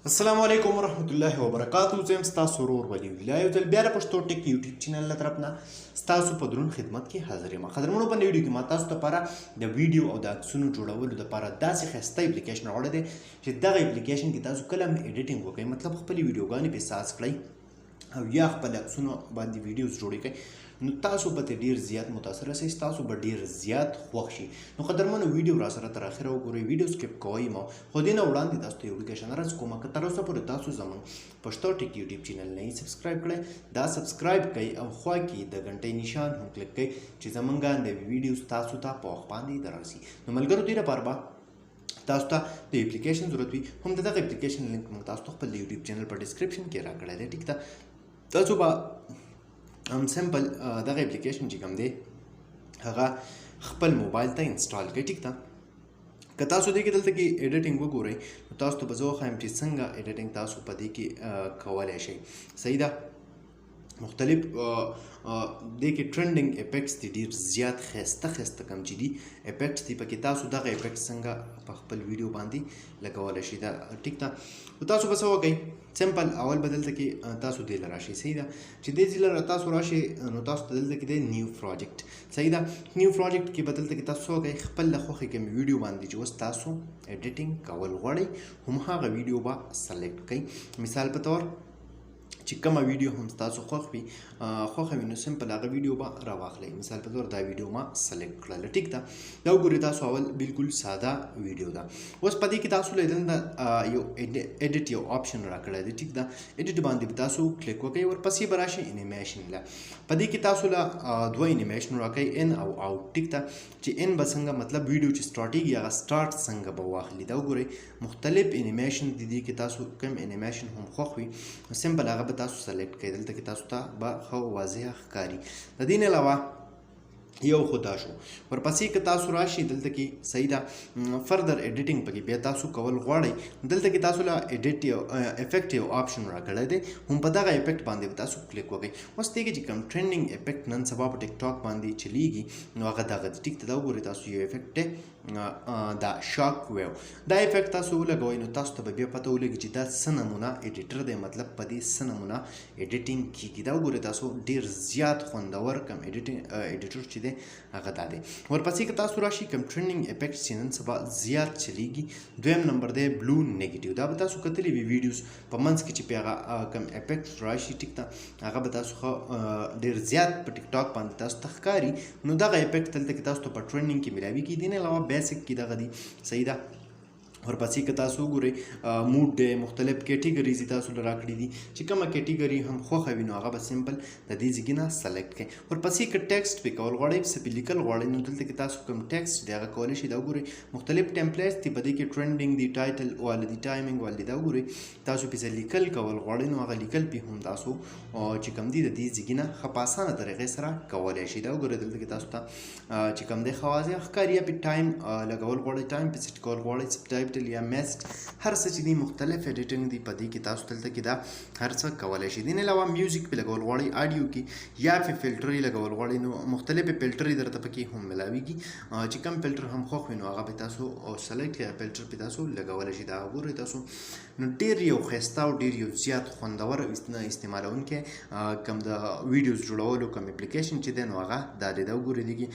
السلام علیکم ورحمت الله وبرکاتہ زم تاسو ورور ولی لایو دل بیا د پښتو ټیک یوټیوب چینل له طرف نه تاسو په درون خدمت کې حاضر یم خدمتونو په ویډیو کې ما تاسو ته لپاره د ویډیو او د عکسونو جوړولو لپاره داسې خسته اپلیکیشن راوړی دی چې دغه اپلیکیشن کې تاسو کله هم ایډیټینګ وکړئ مطلب خپل ویډیوګانې په ساز کړئ او یا خپل عکسونو باندې ویډیوز جوړې کړئ نو تاسو به ډیر زیات متاثر شئ تاسو به ډیر زیات خوښ شئ نو قدرمنو ویډیو را سره تر اخره وګورئ ویډیو سکپ کوئ مو خو دې نه وړاندې تاسو ته یو اپلیکیشن راز کومه که تر اوسه پورې تاسو زموږ پښتو ټیک یوټیوب چینل نه سبسکرایب کړئ دا سبسکرایب کړئ او خوا کې د غنټې نشان هم کلیک کړئ چې زمونږ د ویډیوز تاسو ته په وخت باندې دررسي نو ملګرو دې لپاره به تاسو ته د اپلیکیشن ضرورت وي هم دغه اپلیکیشن لینک موږ تاسو ته خپل یوټیوب چینل په ډسکرپشن کې راکړی دی ټیک ده تاسو به هم سمپل دغه اپلیکیشن چې کوم دی هغه خپل موبایل ته انسټال کړئ ټیک ده که تاسو دې کې دلته کې ایډیټینګ وګورئ نو تاسو ته به زه وښایم چې څنګه ایډیټینګ تاسو په دې کې کولی شئ صحیح ده مختلف دې کې ټرینډینګ افیکټس دي ډېر زیات ښایسته کم چې دي افیکټس دي پکې تاسو دغه افیکټ څنګه په خپل ویډیو باندې لګولی شئ دا ټیک ده نو تاسو به څه وکئ سمپل اول به دلته کې تاسو دې له راشئ صحیح ده چې دې ځای له تاسو راشئ نو تاسو ته دلته کې دی نیو پروجیکټ صحیح ده نیو پروجیکټ کې به دلته کې تاسو څه وکئ خپل له خوښې کومې ویډیو باندې چې اوس تاسو ایډیټینګ کول غواړئ هماغه ویډیو به سلیکټ کړئ مثال په طور چې کومه ویډیو هم تاسو خوښه وي نو سمپل هغه ویډیو به راواخلئ مثال په طور دا ویډیو ما سلیکټ کړله ټیک ده دا وګورئ تاسو اول بالکل ساده ویډیو ده اوس په دې کې تاسو له دلته یو ایډیټ یو آپشن راکړی دی ټیک ده ایډیټ باندې به تاسو کلیک وکړئ ورپسې به راشئ انیمیشن له په دې کې تاسو له دوه انیمیشن راکړئ ان او آوټ ټیک ده چې ان به څنګه مطلب ویډیو چې سټارټیږي هغه سټارټ څنګه به واخلي دا وګورئ مختلف انیمیشن دي کې تاسو کوم انیمیشن هم خوښ وي سمپل هغه تاسو سلیکټ کړئ دلته کې تاسو ته به ښه واضحه ښکاري د دې نه علاوه یو خو دا شو ورپسې که تاسو راشئ دلته کې صحیح ده فردر ایډیټینګ پکې بیا تاسو کول غواړئ دلته کې تاسو له ایډیټ یو افیکټ یو آپشن راکړی دی هم په دغه افیکټ باندې به تاسو کلیک وکړئ اوس دې کې چې کوم ټرینډینګ افیکټ نن سبا په ټیک ټاک باندې چلیږي نو هغه دغه ټیک ته دا وګورئ تاسو یو افیکټ دی دا شاک ویو دا افیکټ تاسو ولګوئ نو تاسو ته به بیا پته ولګي چې دا څه نمونه ایډیټر دی مطلب په دې څه نمونه ایډیټینګ کیږي دا وګورئ تاسو ډېر زیات خوندور کم ایډیټر چې دی هغه دا دی ورپسې که تاسو راشئ کوم ټرینډینګ افیکټ چې نن سبا زیات چلیږي دویم نمبر دی بلو نیګیټیو دا به تاسو کتلی وي ویډیوز په منځ کې چې پې هغه کوم افیکټ راشي ټیک ده هغه به تاسو ډېر زیات په ټیک ټاک باندې تاسو ته ښکاري نو دغه افیکټ دلته کې تاسو ته په ټرینډینګ کې ملاوي کېږي دې نه علاوه بیسک کې دغه دي صحیح ده ورپسې که تاسو وګورئ موډ دی مختلف کیټیګریز یې تاسو له راکړي دي چې کومه کیټیګري هم خوښه وي نو هغه به سمپل د دې ځای نه سلیکټ کړئ ورپسې که ټیکسټ پې کول غواړئ څه پې لیکل غواړئ نو دلته کې تاسو کوم ټیکسټ دی هغه کولی شئ دا وګورئ مختلف ټمپلیټس دي په دې کې ټرینډینګ دي ټایټل والا دي ټایمینګ والا دي دا وګورئ تاسو پې څه لیکل کول غواړئ نو هغه لیکل پې هم تاسو چې کوم دي د دې ځای نه ښه په اسانه طریقې سره کولی شئ دا وګورئ دلته کې تاسو ته چې کوم دی ښه واضح ښکاري یا پې ټایم لګول غواړئ ټایم پې سیټ کول غواړئ سبټایټل یا میسټ هر څه چې دي مختلف ایډیټینګ دي په دې کې تاسو دلته کې دا هر څه کولی شئ دې نه علاوه میوزیک پې لګول غواړئ آډیو کې یا پې فلټر یې لګول غواړئ نو مختلفې فلټر یې درته پکې هم ملاویږي چې کوم فلټر هم خوښ وي نو هغه به تاسو سلیکټ کړئ فلټر پې تاسو لګولی شئ دا وګورئ تاسو نو ډېر یو ښایسته او ډېر یو زیات خوندور استعمالونکی کوم د ویډیوز جوړولو کوم اپلیکیشن چې دی نو هغه دا دی دا وګورئ دې کې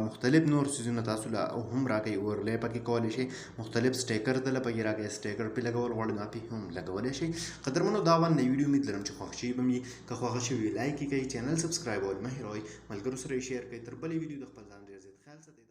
مختلف نور څیزونه تاسو له هم راکوي اورلی پکې کولی شئ مختلف سټیکر دله پکې راکوي سټیکر پې لګول غواړئ نو پې هم لګولی شئ قدرمنو دا باندې ویډیو امید لرم چې خوښ شوي به مې که خوښه شوي لایک یې کړئ چینل سبسکرایبول مه هېروئ ملګرو سره یې شیر کړئ تر بلې ویډیو د خپل ځان ډېر زیات خیال ساتئ